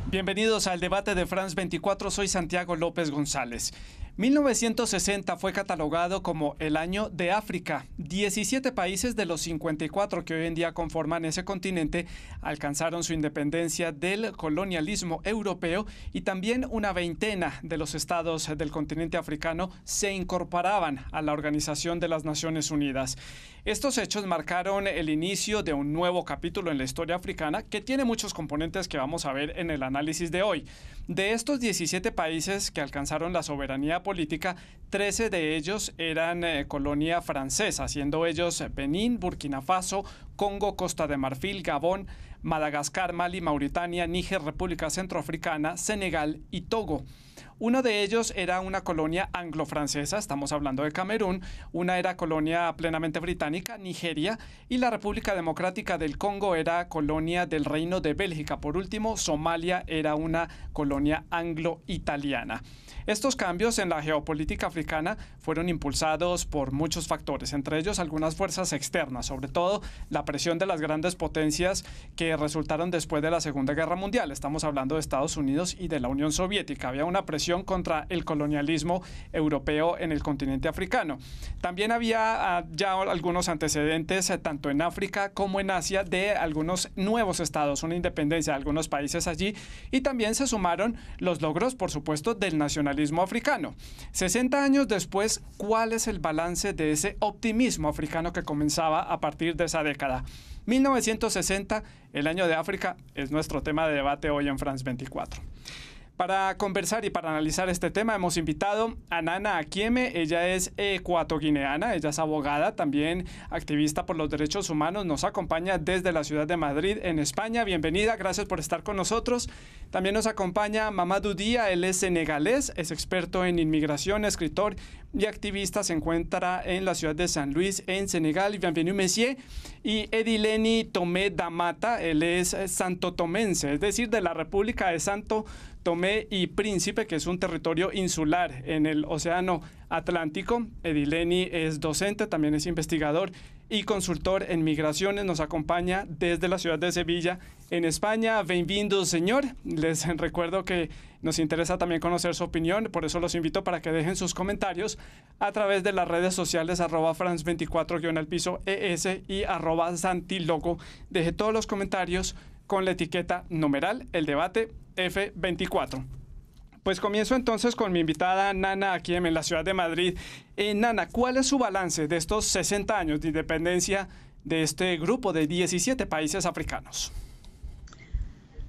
Bienvenidos al debate de France 24, soy Santiago López González. 1960 fue catalogado como el año de África. 17 países de los 54 que hoy en día conforman ese continente alcanzaron su independencia del colonialismo europeo y también una veintena de los estados del continente africano se incorporaban a la Organización de las Naciones Unidas. Estos hechos marcaron el inicio de un nuevo capítulo en la historia africana que tiene muchos componentes que vamos a ver en el análisis de hoy. De estos 17 países que alcanzaron la soberanía política, 13 de ellos eran colonia francesa, siendo ellos Benín, Burkina Faso, Congo, Costa de Marfil, Gabón, Madagascar, Mali, Mauritania, Níger, República Centroafricana, Senegal y Togo. Uno de ellos era una colonia anglo-francesa, estamos hablando de Camerún, una era colonia plenamente británica, Nigeria, y la República Democrática del Congo era colonia del Reino de Bélgica. Por último, Somalia era una colonia anglo-italiana. Estos cambios en la geopolítica africana fueron impulsados por muchos factores, entre ellos algunas fuerzas externas, sobre todo la presión de las grandes potencias que resultaron después de la Segunda Guerra Mundial. Estamos hablando de Estados Unidos y de la Unión Soviética. Había una presión contra el colonialismo europeo en el continente africano. También había ya algunos antecedentes, tanto en África como en Asia, de algunos nuevos estados, una independencia de algunos países allí, y también se sumaron los logros, por supuesto, del nacionalismo africano. 60 años después, ¿cuál es el balance de ese optimismo africano que comenzaba a partir de esa década? 1960, el año de África, es nuestro tema de debate hoy en France 24. Para conversar y para analizar este tema hemos invitado a Nana Achieme. Ella es ecuatoguineana, ella es abogada, también activista por los derechos humanos. Nos acompaña desde la ciudad de Madrid, en España. Bienvenida, gracias por estar con nosotros. También nos acompaña Mamadou Dia, él es senegalés, es experto en inmigración, escritor y activista. Se encuentra en la ciudad de San Luis, en Senegal. Bienvenido, monsieur. Y Edileni Tomé Damata, él es santotomense, es decir, de la República de Santo Tomé y Príncipe, que es un territorio insular en el Océano Atlántico. Edileni es docente, también es investigador y consultor en migraciones. Nos acompaña desde la ciudad de Sevilla, en España. Bienvenido, señor. Les recuerdo que nos interesa también conocer su opinión, por eso los invito para que dejen sus comentarios a través de las redes sociales @France24_ES y @Santilogo. Deje todos los comentarios con la etiqueta numeral El Debate F24. Pues comienzo entonces con mi invitada Nana Achieme en la ciudad de Madrid. Nana, ¿cuál es su balance de estos 60 años de independencia de este grupo de 17 países africanos?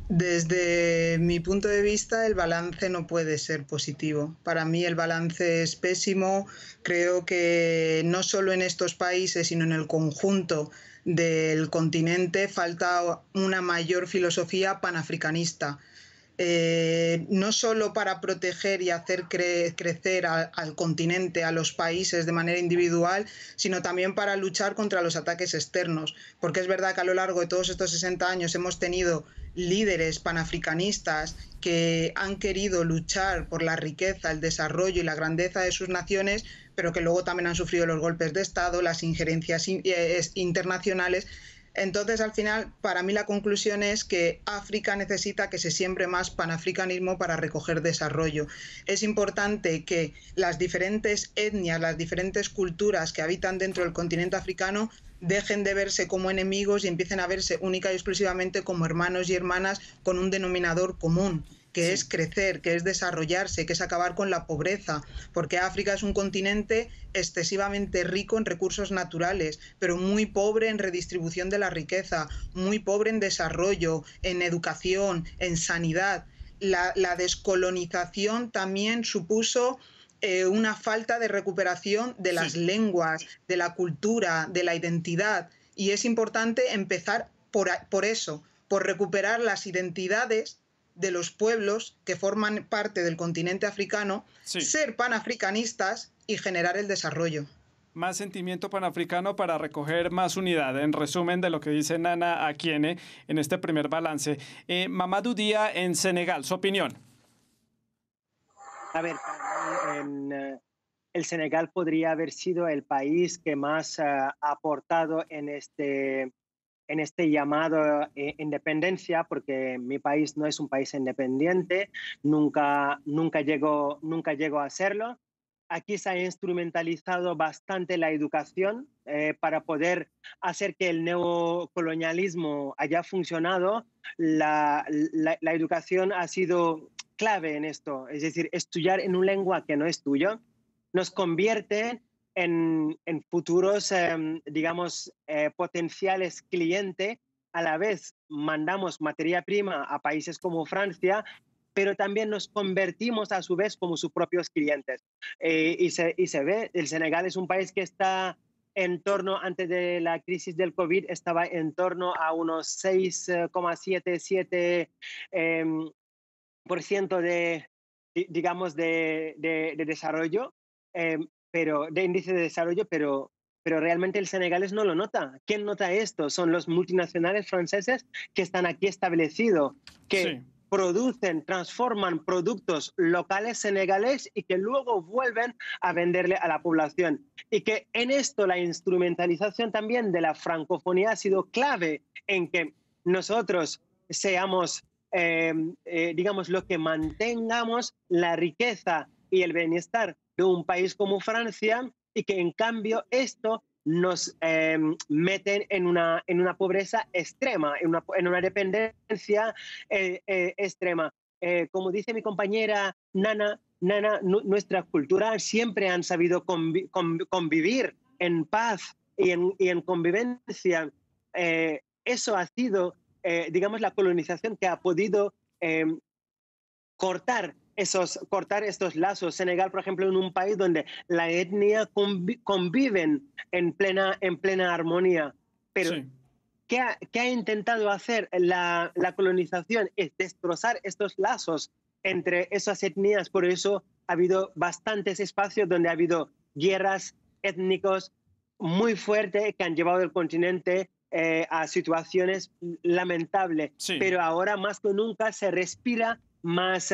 Desde mi punto de vista, el balance no puede ser positivo. Para mí el balance es pésimo. Creo que no solo en estos países, sino en el conjunto del continente falta una mayor filosofía panafricanista. No solo para proteger y hacer crecer al continente, a los países de manera individual, sino también para luchar contra los ataques externos. Porque es verdad que a lo largo de todos estos 60 años hemos tenido líderes panafricanistas que han querido luchar por la riqueza, el desarrollo y la grandeza de sus naciones, pero que luego también han sufrido los golpes de Estado, las injerencias internacionales. Entonces, al final, para mí la conclusión es que África necesita que se siembre más panafricanismo para recoger desarrollo. Es importante que las diferentes etnias, las diferentes culturas que habitan dentro del continente africano dejen de verse como enemigos y empiecen a verse única y exclusivamente como hermanos y hermanas con un denominador común, que es crecer, que es desarrollarse, que es acabar con la pobreza, porque África es un continente excesivamente rico en recursos naturales, pero muy pobre en redistribución de la riqueza, muy pobre en desarrollo, en educación, en sanidad. La descolonización también supuso una falta de recuperación de las lenguas, de la cultura, de la identidad, y es importante empezar por eso, por recuperar las identidades de los pueblos que forman parte del continente africano, ser panafricanistas y generar el desarrollo. Más sentimiento panafricano para recoger más unidad, en resumen de lo que dice Nana Achieme en este primer balance. Mamadou Dia, en Senegal, su opinión. A ver, el Senegal podría haber sido el país que más ha aportado en este en este llamado independencia, porque mi país no es un país independiente, nunca llegó a serlo. Aquí se ha instrumentalizado bastante la educación para poder hacer que el neocolonialismo haya funcionado. La educación ha sido clave en esto, es decir, estudiar en una lengua que no es tuyo nos convierte en futuros, digamos, potenciales clientes. A la vez mandamos materia prima a países como Francia, pero también nos convertimos a su vez como sus propios clientes. Y se ve, el Senegal es un país que está en torno, antes de la crisis del COVID, estaba en torno a unos 6,77 por ciento digamos, de desarrollo, pero de índice de desarrollo, pero realmente el senegalés no lo nota. ¿Quién nota esto? Son los multinacionales franceses que están aquí establecidos, que Sí. producen, transforman productos locales senegaleses y que luego vuelven a venderle a la población. Y que en esto la instrumentalización también de la francofonía ha sido clave en que nosotros seamos, digamos, lo que mantengamos la riqueza y el bienestar de un país como Francia, y que en cambio esto nos meten en una pobreza extrema, en una dependencia extrema. Como dice mi compañera Nana, nuestra cultura siempre han sabido convivir en paz y en convivencia. Eso ha sido, digamos, la colonización que ha podido cortar estos lazos. Senegal, por ejemplo, en un país donde la etnia conviven en plena armonía. Pero Sí. ¿qué ha intentado hacer la colonización? Es destrozar estos lazos entre esas etnias. Por eso ha habido bastantes espacios donde ha habido guerras étnicos muy fuertes que han llevado el continente a situaciones lamentables. Sí. Pero ahora más que nunca se respira más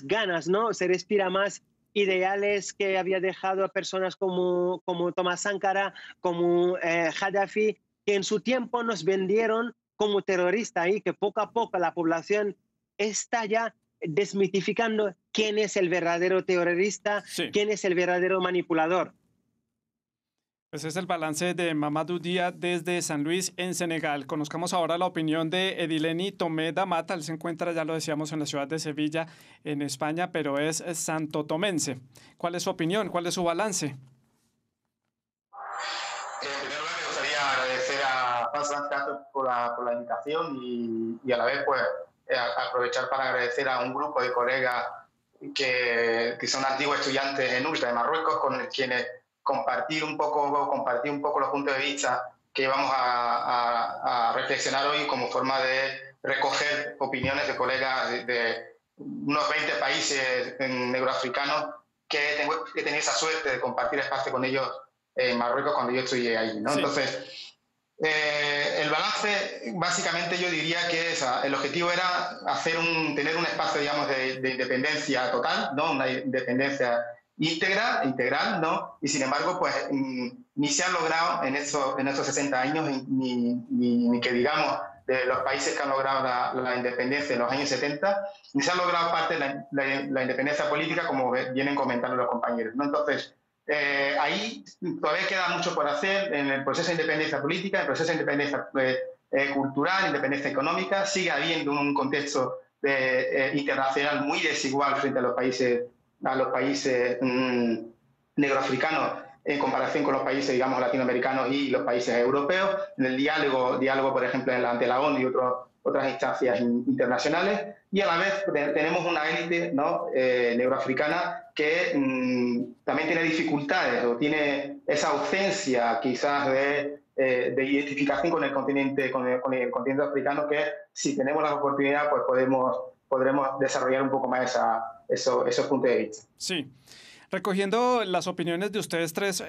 ganas, ¿no? Se respira más ideales que había dejado a personas como Thomas Sankara, como Gaddafi, que en su tiempo nos vendieron como terroristas, y que poco a poco la población está ya desmitificando quién es el verdadero terrorista, Sí. quién es el verdadero manipulador. Ese es el balance de Mamadou Dia desde San Luis, en Senegal. Conozcamos ahora la opinión de Edileni Tomé Damata. Él se encuentra, ya lo decíamos, en la ciudad de Sevilla, en España, pero es santotomense. ¿Cuál es su opinión? ¿Cuál es su balance? En primer lugar, me gustaría agradecer a Juan Santiago por la invitación y a la vez pues, aprovechar para agradecer a un grupo de colegas que son antiguos estudiantes en ULTA de Marruecos, con quienes compartir un poco los puntos de vista que vamos a reflexionar hoy como forma de recoger opiniones de colegas de unos 20 países negroafricanos que he tenido esa suerte de compartir espacio con ellos en Marruecos cuando yo estudié ahí, ¿no? Sí. Entonces, el balance, básicamente yo diría que el objetivo era tener un espacio, digamos, de independencia total, ¿no? Una independencia integral, ¿no? Y sin embargo, pues ni se ha logrado en estos 60 años, ni que digamos de los países que han logrado la independencia en los años 70, ni se ha logrado parte de la independencia política, como vienen comentando los compañeros, ¿no? Entonces, ahí todavía queda mucho por hacer en el proceso de independencia política, en el proceso de independencia cultural, independencia económica. Sigue habiendo un contexto internacional muy desigual frente a los países negroafricanos en comparación con los países, digamos, latinoamericanos y los países europeos, en el diálogo por ejemplo, ante la ONU y otras instancias internacionales, y a la vez tenemos una élite, ¿no? Negroafricana que también tiene dificultades o tiene esa ausencia quizás de identificación con el continente africano, que si tenemos la oportunidad pues podremos desarrollar un poco más esos puntos de vista. Sí. Recogiendo las opiniones de ustedes tres,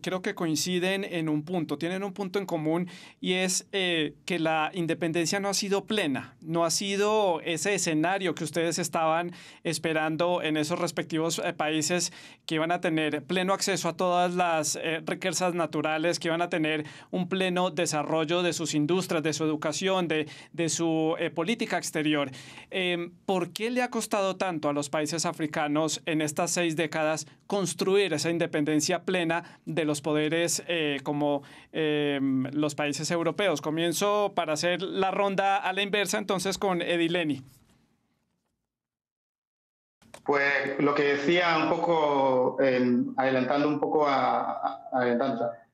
creo que coinciden en un punto, tienen un punto en común y es que la independencia no ha sido plena, no ha sido ese escenario que ustedes estaban esperando en esos respectivos países, que iban a tener pleno acceso a todas las riquezas naturales, que iban a tener un pleno desarrollo de sus industrias, de su educación, de su política exterior. ¿Por qué le ha costado tanto a los países africanos en estas 6 décadas construir esa independencia plena de los poderes como los países europeos? Comienzo para hacer la ronda a la inversa entonces con Edileni. Pues lo que decía un poco, adelantando un poco,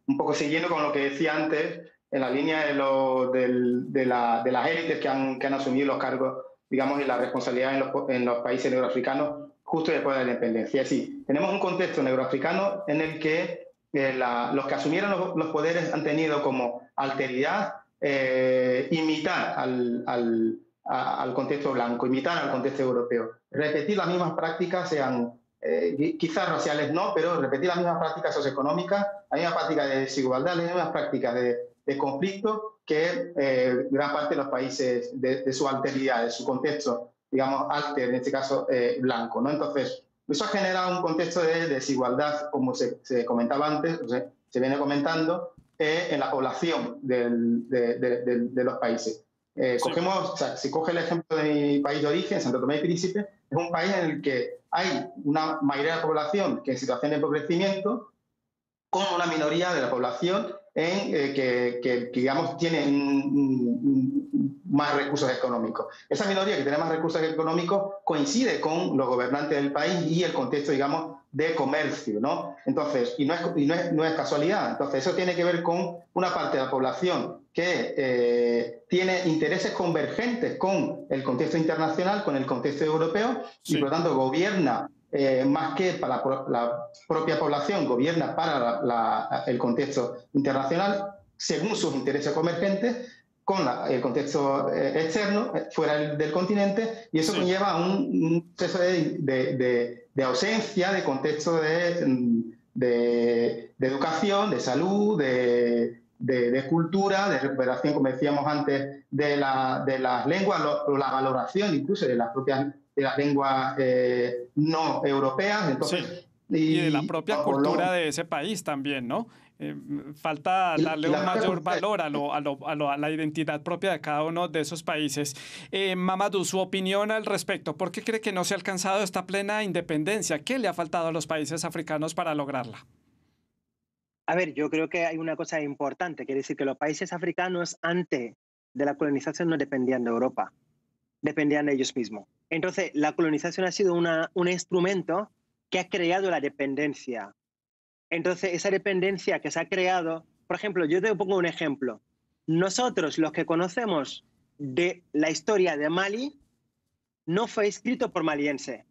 un poco siguiendo con lo que decía antes, en la línea de las élites que han asumido los cargos, digamos, y la responsabilidad en los países neuroafricanos justo después de la independencia. Es decir, tenemos un contexto neuroafricano en el que los que asumieron los poderes han tenido como alteridad imitar al contexto blanco, imitar al contexto europeo. Repetir las mismas prácticas, sean quizás raciales no, pero repetir las mismas prácticas socioeconómicas, las mismas prácticas de desigualdad, las mismas prácticas de conflicto que gran parte de los países de su alteridad, de su contexto, digamos, alter, en este caso blanco, ¿no? Entonces, eso ha generado un contexto de desigualdad, como se comentaba antes, se viene comentando, en la población de los países. Si coge el ejemplo de mi país de origen, Santo Tomé y Príncipe, es un país en el que hay una mayoría de la población que en situación de empobrecimiento, con una minoría de la población que digamos, tiene más recursos económicos. Esa minoría que tiene más recursos económicos coincide con los gobernantes del país y el contexto, digamos, de comercio, ¿no? Entonces, y no es casualidad. Entonces, eso tiene que ver con una parte de la población que tiene intereses convergentes con el contexto internacional, con el contexto europeo, sí, y por lo tanto gobierna más que para la propia población, gobierna para el contexto internacional según sus intereses convergentes con el contexto externo, fuera del continente, y eso sí conlleva a un proceso de ausencia de contexto de educación, de salud, de cultura, de recuperación, como decíamos antes, de las lenguas, la valoración incluso de las propias de las lenguas no europeas. Entonces, sí. Y de la propia cultura de ese país también, ¿no? Falta darle un mayor valor a la identidad propia de cada uno de esos países. Mamadou, su opinión al respecto. ¿Por qué cree que no se ha alcanzado esta plena independencia? ¿Qué le ha faltado a los países africanos para lograrla? A ver, yo creo que hay una cosa importante, quiere decir que los países africanos antes de la colonización no dependían de Europa, dependían de ellos mismos. Entonces, la colonización ha sido un instrumento que ha creado la dependencia. Entonces, esa dependencia que se ha creado, por ejemplo, yo te pongo un ejemplo. Nosotros, los que conocemos de la historia de Mali, no fue escrito por malienses,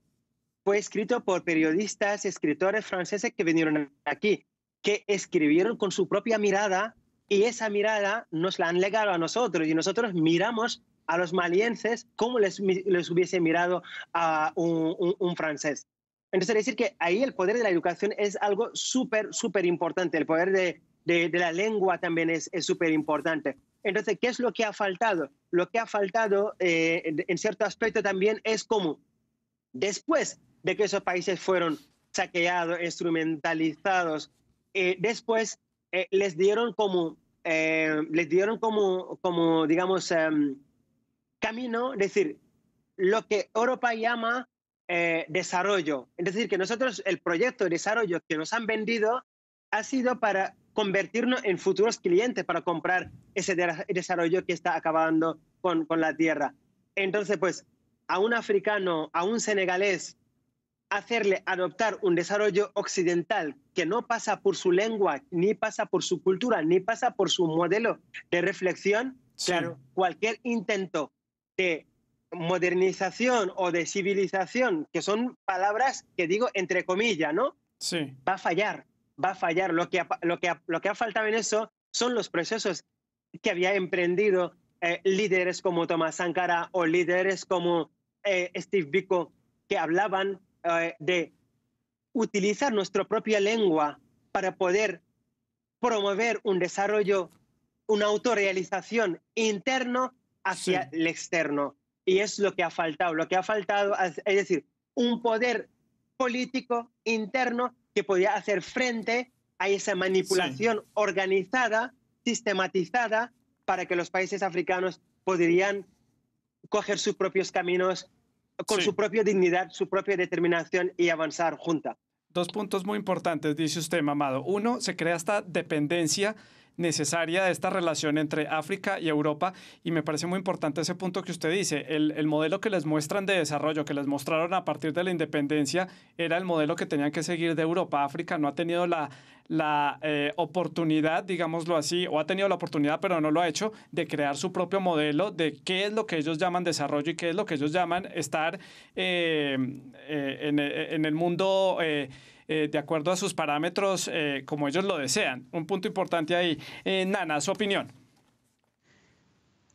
fue escrito por periodistas, escritores franceses que vinieron aquí, que escribieron con su propia mirada y esa mirada nos la han legado a nosotros y nosotros miramos a los malienses como les hubiese mirado a un francés. Entonces, es decir que ahí el poder de la educación es algo súper importante. El poder de la lengua también es súper importante. Entonces, ¿qué es lo que ha faltado? Lo que ha faltado, en cierto aspecto también, es como después de que esos países fueron saqueados, instrumentalizados, después les dieron como digamos, camino, es decir, lo que Europa llama desarrollo. Es decir, que nosotros el proyecto de desarrollo que nos han vendido ha sido para convertirnos en futuros clientes, para comprar ese desarrollo que está acabando con la tierra. Entonces, pues, a un africano, a un senegalés, hacerle adoptar un desarrollo occidental que no pasa por su lengua, ni pasa por su cultura, ni pasa por su modelo de reflexión, sí, claro, cualquier intento de modernización o de civilización, que son palabras que digo entre comillas, ¿no? Sí. Va a fallar. Lo que ha faltado en eso son los procesos que había emprendido líderes como Thomas Sankara o líderes como Steve Biko, que hablaban de utilizar nuestra propia lengua para poder promover un desarrollo, una autorrealización interno hacia el externo. Y es lo que ha faltado. Lo que ha faltado es decir, un poder político interno que podía hacer frente a esa manipulación organizada, sistematizada, para que los países africanos podrían coger sus propios caminos con su propia dignidad, su propia determinación y avanzar junta. Dos puntos muy importantes, dice usted, Mamado. Uno, se crea esta dependencia necesaria de esta relación entre África y Europa, y me parece muy importante ese punto que usted dice. El modelo que les muestran de desarrollo, que les mostraron a partir de la independencia, era el modelo que tenían que seguir de Europa. África no ha tenido la oportunidad, digámoslo así, o ha tenido la oportunidad, pero no lo ha hecho, de crear su propio modelo de qué es lo que ellos llaman desarrollo y qué es lo que ellos llaman estar en el mundo de acuerdo a sus parámetros como ellos lo desean. Un punto importante ahí. Nana, su opinión.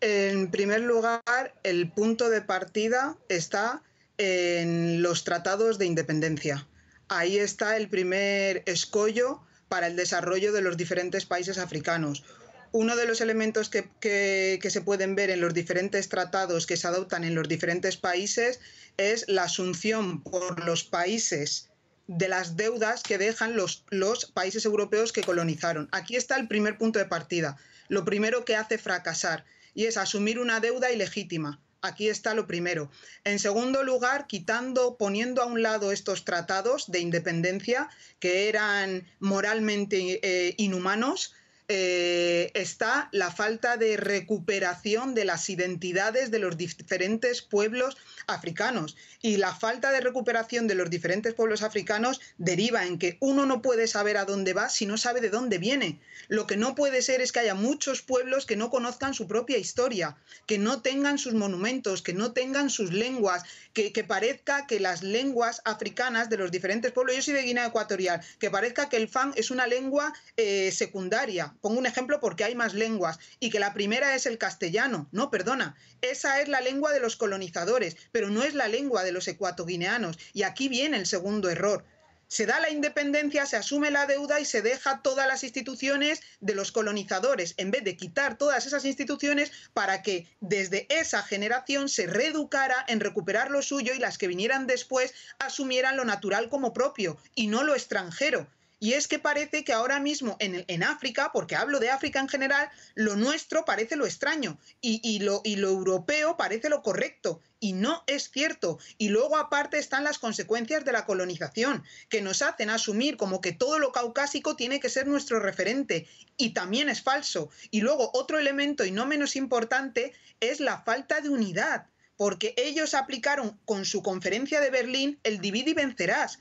En primer lugar, el punto de partida está en los tratados de independencia. Ahí está el primer escollo para el desarrollo de los diferentes países africanos. Uno de los elementos que se pueden ver en los diferentes tratados que se adoptan en los diferentes países es la asunción por los países de las deudas que dejan los países europeos que colonizaron. Aquí está el primer punto de partida. Lo primero que hace fracasar, y es asumir una deuda ilegítima. Aquí está lo primero. En segundo lugar, poniendo a un lado estos tratados de independencia que eran moralmente inhumanos, está la falta de recuperación de las identidades de los diferentes pueblos africanos. Y la falta de recuperación de los diferentes pueblos africanos deriva en que uno no puede saber a dónde va si no sabe de dónde viene. Lo que no puede ser es que haya muchos pueblos que no conozcan su propia historia, que no tengan sus monumentos, que no tengan sus lenguas, que parezca que las lenguas africanas de los diferentes pueblos, yo soy de Guinea Ecuatorial, que parezca que el Fang es una lengua secundaria. Pongo un ejemplo porque hay más lenguas, y que la primera es el castellano. No, perdona, esa es la lengua de los colonizadores, pero no es la lengua de los ecuatoguineanos. Y aquí viene el segundo error. Se da la independencia, se asume la deuda y se deja todas las instituciones de los colonizadores, en vez de quitar todas esas instituciones para que desde esa generación se reeducara en recuperar lo suyo y las que vinieran después asumieran lo natural como propio y no lo extranjero. Y es que parece que ahora mismo en África, porque hablo de África en general, lo nuestro parece lo extraño y lo europeo parece lo correcto. Y no es cierto. Y luego aparte están las consecuencias de la colonización, que nos hacen asumir como que todo lo caucásico tiene que ser nuestro referente. Y también es falso. Y luego otro elemento y no menos importante es la falta de unidad, porque ellos aplicaron con su conferencia de Berlín el divide y vencerás.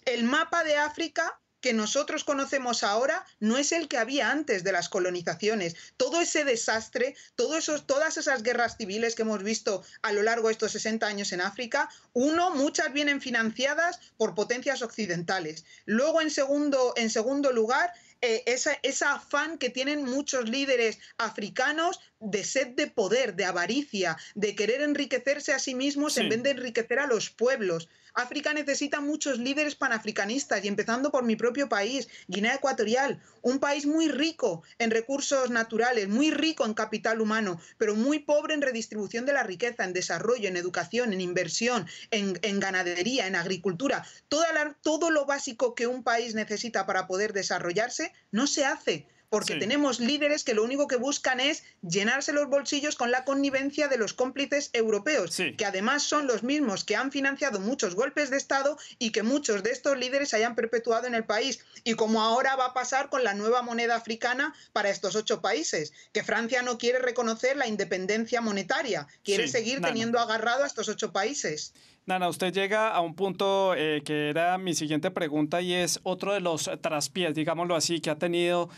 El mapa de África que nosotros conocemos ahora no es el que había antes de las colonizaciones. Todo ese desastre, todas esas guerras civiles que hemos visto a lo largo de estos 60 años en África, muchas vienen financiadas por potencias occidentales. Luego, en segundo lugar, esa afán que tienen muchos líderes africanos de sed de poder, de avaricia, de querer enriquecerse a sí mismos en vez de enriquecer a los pueblos. África necesita muchos líderes panafricanistas y empezando por mi propio país, Guinea Ecuatorial, un país muy rico en recursos naturales, muy rico en capital humano, pero muy pobre en redistribución de la riqueza, en desarrollo, en educación, en inversión, en ganadería, en agricultura. Todo lo básico que un país necesita para poder desarrollarse no se hace. Porque tenemos líderes que lo único que buscan es llenarse los bolsillos con la connivencia de los cómplices europeos, que además son los mismos que han financiado muchos golpes de Estado y que muchos de estos líderes se hayan perpetuado en el país. Y como ahora va a pasar con la nueva moneda africana para estos 8 países, que Francia no quiere reconocer la independencia monetaria, quiere seguir teniendo agarrado a estos 8 países. Nana, usted llega a un punto que era mi siguiente pregunta y es otro de los traspiés, digámoslo así, que ha tenido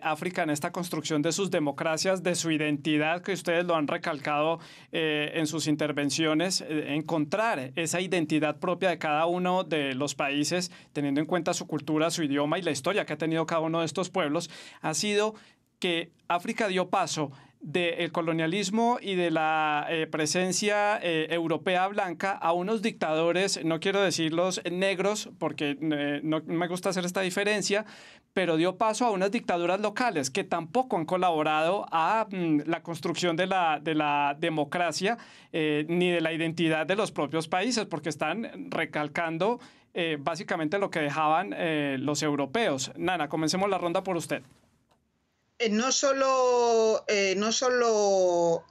África en esta construcción de sus democracias, de su identidad, que ustedes lo han recalcado en sus intervenciones, encontrar esa identidad propia de cada uno de los países, teniendo en cuenta su cultura, su idioma y la historia que ha tenido cada uno de estos pueblos, ha sido que África dio paso del colonialismo y de la presencia europea blanca a unos dictadores, no quiero decirlos negros porque no me gusta hacer esta diferencia, pero dio paso a unas dictaduras locales que tampoco han colaborado a la construcción de la democracia ni de la identidad de los propios países, porque están recalcando básicamente lo que dejaban los europeos. Nana, comencemos la ronda por usted. No solo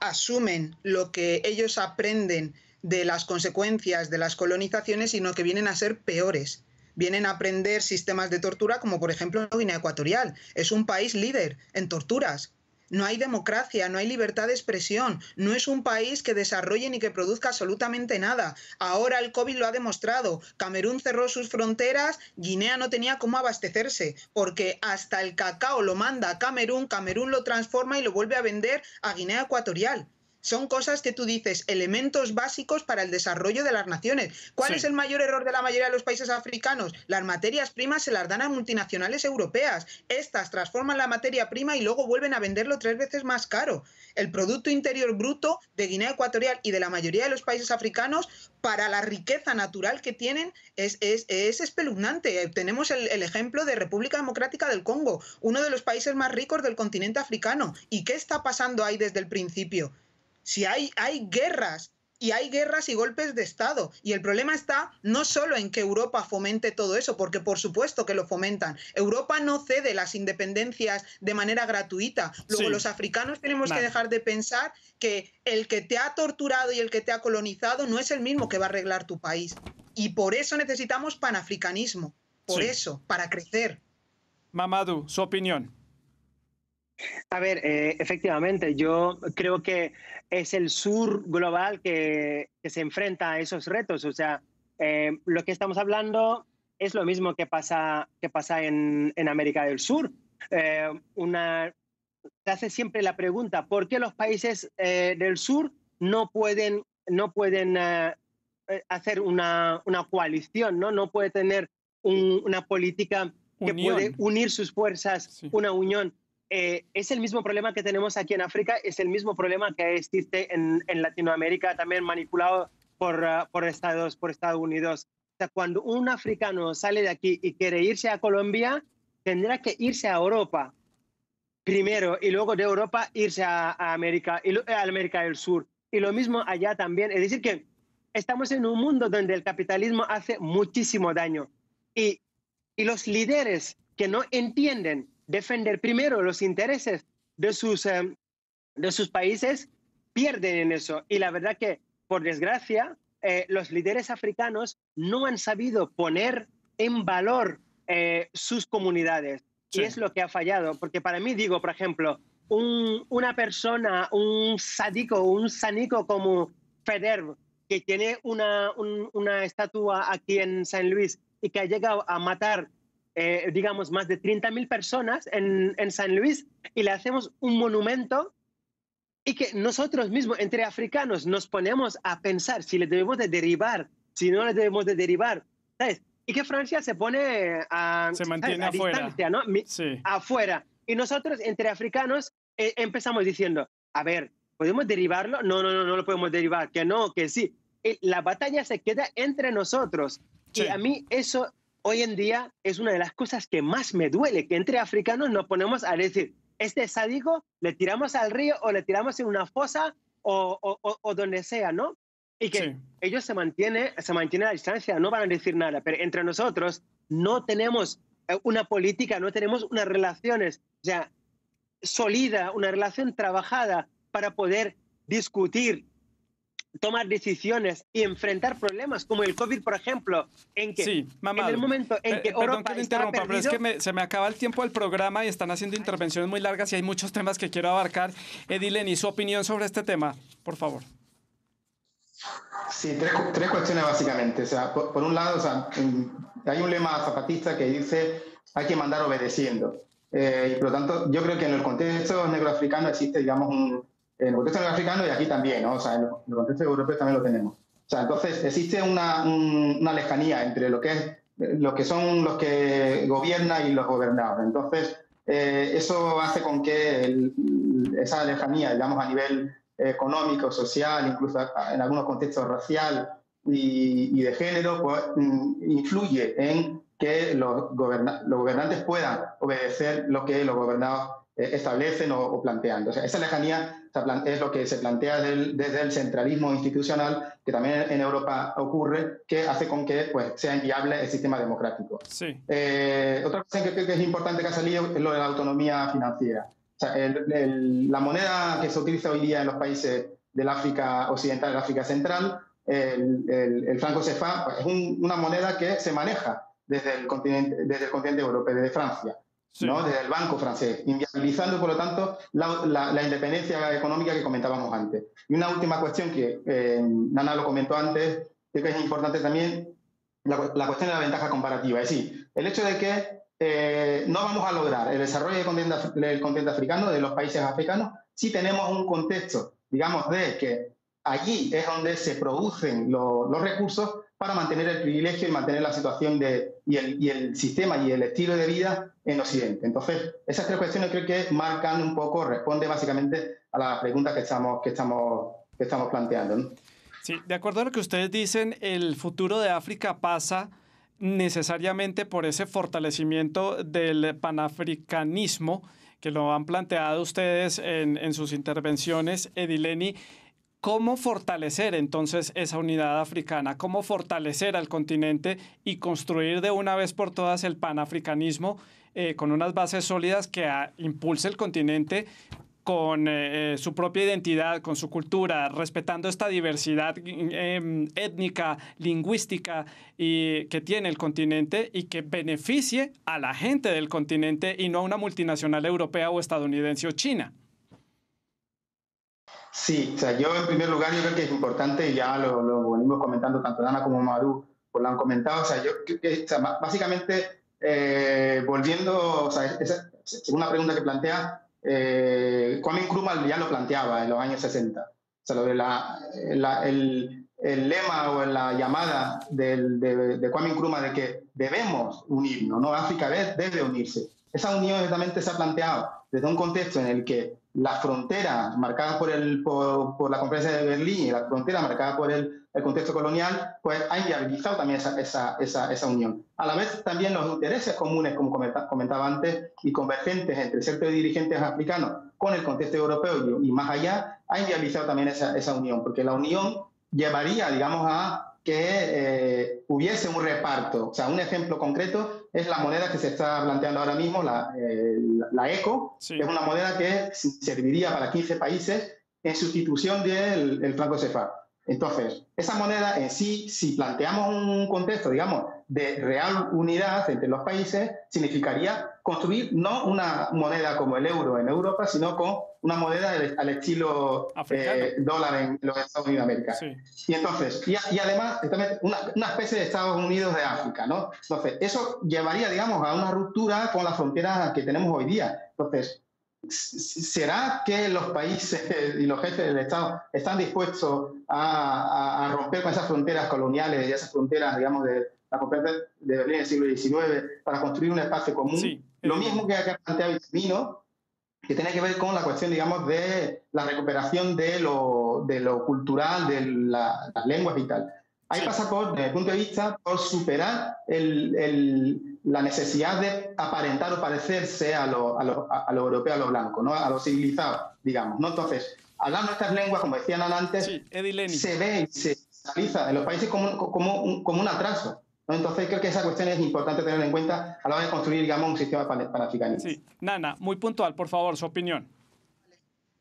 asumen lo que ellos aprenden de las consecuencias de las colonizaciones, sino que vienen a ser peores. Vienen a aprender sistemas de tortura, como por ejemplo Guinea Ecuatorial. Es un país líder en torturas. No hay democracia, no hay libertad de expresión, no es un país que desarrolle ni que produzca absolutamente nada. Ahora el COVID lo ha demostrado. Camerún cerró sus fronteras, Guinea no tenía cómo abastecerse, porque hasta el cacao lo manda a Camerún, Camerún lo transforma y lo vuelve a vender a Guinea Ecuatorial. Son cosas que tú dices, elementos básicos para el desarrollo de las naciones. ¿Cuál es el mayor error de la mayoría de los países africanos? Las materias primas se las dan a multinacionales europeas. Estas transforman la materia prima y luego vuelven a venderlo 3 veces más caro. El Producto Interior Bruto de Guinea Ecuatorial y de la mayoría de los países africanos, para la riqueza natural que tienen, es espeluznante. Tenemos el ejemplo de República Democrática del Congo, uno de los países más ricos del continente africano. ¿Y qué está pasando ahí desde el principio? Si hay guerras y golpes de Estado. Y el problema está no solo en que Europa fomente todo eso, porque por supuesto que lo fomentan. Europa no cede las independencias de manera gratuita. Luego los africanos tenemos que dejar de pensar que el que te ha torturado y el que te ha colonizado no es el mismo que va a arreglar tu país. Y por eso necesitamos panafricanismo. Por eso, para crecer. Mamadou, su opinión. A ver, efectivamente, yo creo que es el sur global que se enfrenta a esos retos. O sea, lo que estamos hablando es lo mismo que pasa en América del Sur. Se hace siempre la pregunta, ¿por qué los países del sur no pueden hacer una coalición, no puede tener una política que puede unir sus fuerzas, una unión? Es el mismo problema que tenemos aquí en África, es el mismo problema que existe en Latinoamérica, también manipulado por Estados Unidos. O sea, cuando un africano sale de aquí y quiere irse a Colombia, tendrá que irse a Europa primero y luego de Europa irse a América del Sur. Y lo mismo allá también. Es decir, que estamos en un mundo donde el capitalismo hace muchísimo daño. Y los líderes que no entienden defender primero los intereses de sus países, pierden en eso. Y la verdad que, por desgracia, los líderes africanos no han sabido poner en valor sus comunidades. Sí. Y es lo que ha fallado. Porque para mí, digo, por ejemplo, una persona, un sádico como Federer, que tiene una estatua aquí en San Luis y que ha llegado a matar digamos, más de 30.000 personas en San Luis, y le hacemos un monumento, y que nosotros mismos, entre africanos, nos ponemos a pensar si le debemos de derribar, si no le debemos de derribar, ¿sabes? Y que Francia se pone se mantiene afuera. Distancia, ¿no? Afuera. Y nosotros, entre africanos, empezamos diciendo, a ver, ¿podemos derribarlo? No lo podemos derribar, que no, que sí. La batalla se queda entre nosotros. Sí. Y a mí eso hoy en día es una de las cosas que más me duele, que entre africanos nos ponemos a decir, este sádico le tiramos al río o le tiramos en una fosa o donde sea, ¿no? Y que ellos se mantienen a distancia, no van a decir nada, pero entre nosotros no tenemos una política, no tenemos unas relaciones ya sólida, una relación trabajada para poder discutir, tomar decisiones y enfrentar problemas como el COVID, por ejemplo, en que en el momento en que Europa que me interrumpa, pero es que se me acaba el tiempo del programa y están haciendo intervenciones muy largas y hay muchos temas que quiero abarcar. Edileni, su opinión sobre este tema, por favor. Sí, tres cuestiones básicamente. O sea, por un lado, o sea, hay un lema zapatista que dice hay que mandar obedeciendo. Y por lo tanto, yo creo que en el contexto negroafricano existe, digamos, en el contexto africano y aquí también, ¿no? O sea, en el contexto europeo también lo tenemos. O sea, entonces existe una lejanía entre lo que son los que gobiernan y los gobernados. Entonces, eso hace con que esa lejanía, digamos, a nivel económico, social, incluso en algunos contextos racial y de género, pues, influye en que los gobernantes puedan obedecer lo que los gobernados establecen o plantean. O sea, esa lejanía es lo que se plantea desde el centralismo institucional, que también en Europa ocurre, que hace con que pues, sea inviable el sistema democrático. Sí. Otra cosa que creo que es importante que ha salido es lo de la autonomía financiera. O sea, la moneda que se utiliza hoy día en los países del África Occidental, del África Central, el franco CFA, pues, es una moneda que se maneja desde el continente europeo, desde Francia. Sí. ¿No? Desde el banco francés, inviabilizando, por lo tanto, la independencia económica que comentábamos antes. Y una última cuestión que Nana lo comentó antes, creo que es importante también, la cuestión de la ventaja comparativa. Es decir, el hecho de que no vamos a lograr el desarrollo del continente africano, de los países africanos, si tenemos un contexto, digamos, de que allí es donde se producen los recursos para mantener el privilegio y mantener la situación y el sistema y el estilo de vida en Occidente. Entonces, esas tres cuestiones creo que marcan un poco, responde básicamente a las preguntas que estamos planteando, ¿no? Sí, de acuerdo a lo que ustedes dicen, el futuro de África pasa necesariamente por ese fortalecimiento del panafricanismo que lo han planteado ustedes en sus intervenciones, Edileni. ¿Cómo fortalecer entonces esa unidad africana? ¿Cómo fortalecer al continente y construir de una vez por todas el panafricanismo con unas bases sólidas que impulse el continente con su propia identidad, con su cultura, respetando esta diversidad étnica, lingüística que tiene el continente y que beneficie a la gente del continente y no a una multinacional europea o estadounidense o china? Sí, o sea, yo en primer lugar yo creo que es importante, y ya lo venimos comentando tanto Dana como Madhu pues lo han comentado, o sea, yo creo que, o sea, básicamente volviendo, o sea, según la pregunta que plantea, Kwame Nkrumah ya lo planteaba en los años 60, o sea, lo de el lema o la llamada de Kwame Nkrumah de que debemos unirnos, ¿no? África debe unirse. Esa unión exactamente se ha planteado desde un contexto en el que las fronteras marcadas por la Conferencia de Berlín y las fronteras marcadas por el contexto colonial, pues ha inviabilizado también esa unión. A la vez también los intereses comunes, como comentaba antes, y convergentes entre ciertos dirigentes africanos con el contexto europeo y más allá, ha inviabilizado también esa unión, porque la unión llevaría, digamos, a que hubiese un reparto. O sea, un ejemplo concreto es la moneda que se está planteando ahora mismo, la ECO, sí. Que es una moneda que serviría para 15 países en sustitución del franco CFA. Entonces, esa moneda en sí, si planteamos un contexto, digamos, de real unidad entre los países, significaría construir no una moneda como el euro en Europa, sino con una moneda al estilo dólar en los Estados Unidos de América. Sí. Y entonces, y además, una especie de Estados Unidos de África, ¿no? Entonces, eso llevaría, digamos, a una ruptura con las fronteras que tenemos hoy día. Entonces, ¿será que los países y los jefes del Estado están dispuestos a romper con esas fronteras coloniales y esas fronteras, digamos, de la conferencia de Berlín del siglo XIX para construir un espacio común? Sí. Lo mismo que ha planteado Vitamino, que tiene que ver con la cuestión, digamos, de la recuperación de lo cultural, de las lenguas y tal. Ahí sí. Pasa desde el punto de vista, por superar la necesidad de aparentar o parecerse a lo europeo, a lo blanco, ¿no? A lo civilizado, digamos, ¿no? Entonces, hablando de estas lenguas, como decían antes, sí, se ve y se realiza en los países como un atraso, ¿no? Entonces, creo que esa cuestión es importante tener en cuenta a la hora de construir, digamos, un sistema panafricanista. Sí. Nana, muy puntual, por favor, su opinión.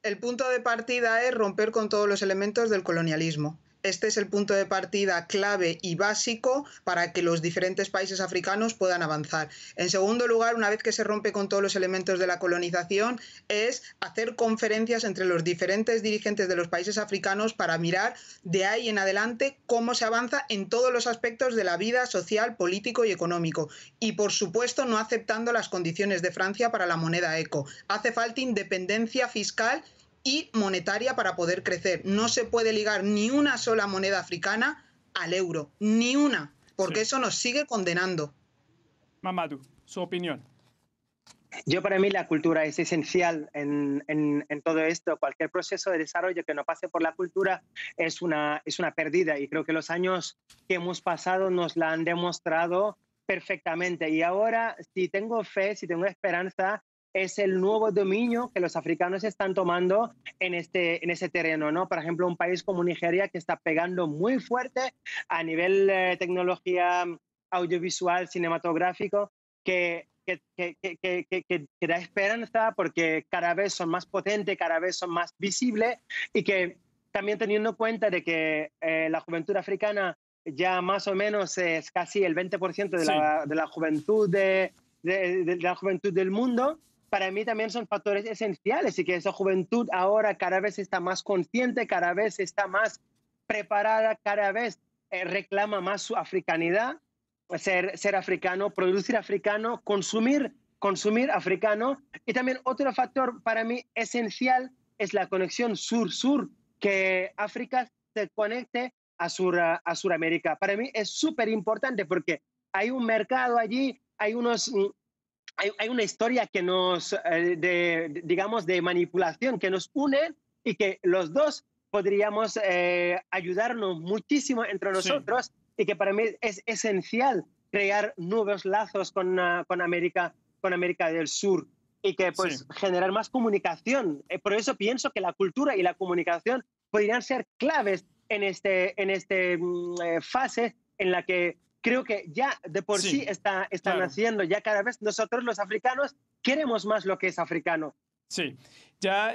El punto de partida es romper con todos los elementos del colonialismo. Este es el punto de partida clave y básico para que los diferentes países africanos puedan avanzar. En segundo lugar, una vez que se rompe con todos los elementos de la colonización, es hacer conferencias entre los diferentes dirigentes de los países africanos para mirar de ahí en adelante cómo se avanza en todos los aspectos de la vida social, político y económico. Y, por supuesto, no aceptando las condiciones de Francia para la moneda ECO. Hace falta independencia fiscal y monetaria para poder crecer. No se puede ligar ni una sola moneda africana al euro, ni una, porque sí. Eso nos sigue condenando. Mamadou, su opinión. Para mí la cultura es esencial en todo esto. Cualquier proceso de desarrollo que no pase por la cultura es una pérdida, y creo que los años que hemos pasado nos la han demostrado perfectamente. Y ahora, si tengo fe, si tengo esperanza, es el nuevo dominio que los africanos están tomando en ese terreno, ¿no? Por ejemplo, un país como Nigeria, que está pegando muy fuerte a nivel tecnología audiovisual, cinematográfico, que da esperanza porque cada vez son más potentes, cada vez son más visibles, y que también teniendo en cuenta de que la juventud africana ya más o menos es casi el 20% de la juventud de la juventud del mundo, para mí también son factores esenciales, y que esa juventud ahora cada vez está más consciente, cada vez está más preparada, cada vez reclama más su africanidad, ser africano, producir africano, consumir africano. Y también otro factor para mí esencial es la conexión sur-sur, que África se conecte a Suramérica. Para mí es súper importante porque hay un mercado allí, hay una historia que nos, digamos, de manipulación que nos une, y que los dos podríamos ayudarnos muchísimo entre nosotros, sí. Y que para mí es esencial crear nuevos lazos con América del Sur, y que pues sí, generar más comunicación. Por eso pienso que la cultura y la comunicación podrían ser claves en esta fase en la que creo que ya de por sí están naciendo. Ya cada vez nosotros los africanos queremos más lo que es africano. Sí, ya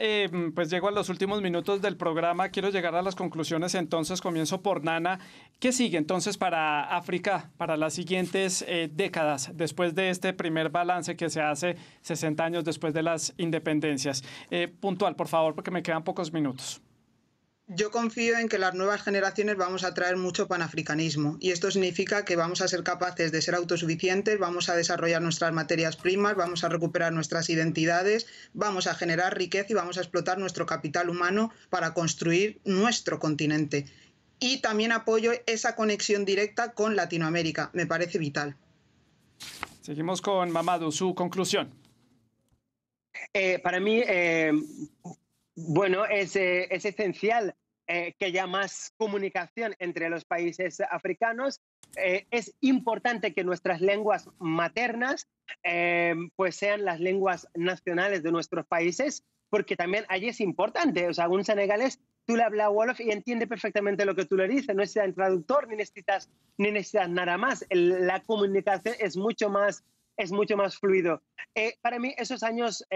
pues llego a los últimos minutos del programa. Quiero llegar a las conclusiones, entonces comienzo por Nana. ¿Qué sigue entonces para África para las siguientes décadas, después de este primer balance que se hace 60 años después de las independencias? Puntual, por favor, porque me quedan pocos minutos. Yo confío en que las nuevas generaciones vamos a traer mucho panafricanismo, y esto significa que vamos a ser capaces de ser autosuficientes, vamos a desarrollar nuestras materias primas, vamos a recuperar nuestras identidades, vamos a generar riqueza y vamos a explotar nuestro capital humano para construir nuestro continente. Y también apoyo esa conexión directa con Latinoamérica, me parece vital. Seguimos con Mamadou, su conclusión. Para mí, bueno, es esencial que haya más comunicación entre los países africanos. Es importante que nuestras lenguas maternas pues sean las lenguas nacionales de nuestros países, porque también allí es importante. O sea, un senegalés, tú le hablas wolof y entiende perfectamente lo que tú le dices. No necesitas un traductor ni necesitas nada más. La comunicación es mucho más fluido. Para mí, esos años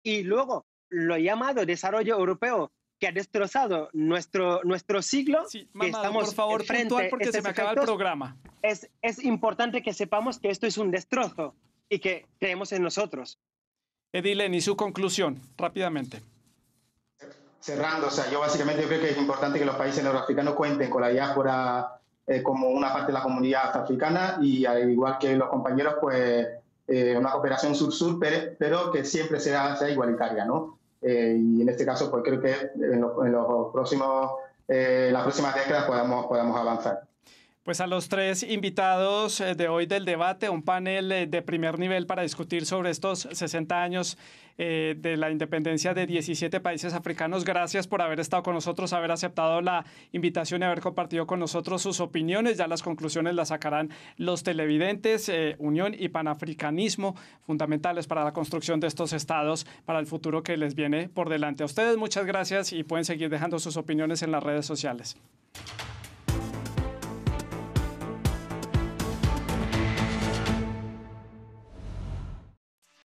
y luego lo llamado desarrollo europeo, que ha destrozado nuestro siglo. Sí, Mamadou, por favor, puntual, porque se me acaba el programa. Es importante que sepamos que esto es un destrozo y que creemos en nosotros. Edilene, y su conclusión, rápidamente. Cerrando, o sea, yo básicamente creo que es importante que los países neuroafricanos cuenten con la diáspora como una parte de la comunidad africana, y al igual que los compañeros, pues una cooperación sur-sur, pero que siempre sea igualitaria, ¿no? Y en este caso, pues creo que en las próximas décadas podamos avanzar. Pues a los tres invitados de hoy del debate, un panel de primer nivel para discutir sobre estos 60 años de la independencia de 17 países africanos. Gracias por haber estado con nosotros, haber aceptado la invitación y haber compartido con nosotros sus opiniones. Ya las conclusiones las sacarán los televidentes. Unión y panafricanismo fundamentales para la construcción de estos estados para el futuro que les viene por delante. A ustedes muchas gracias y pueden seguir dejando sus opiniones en las redes sociales.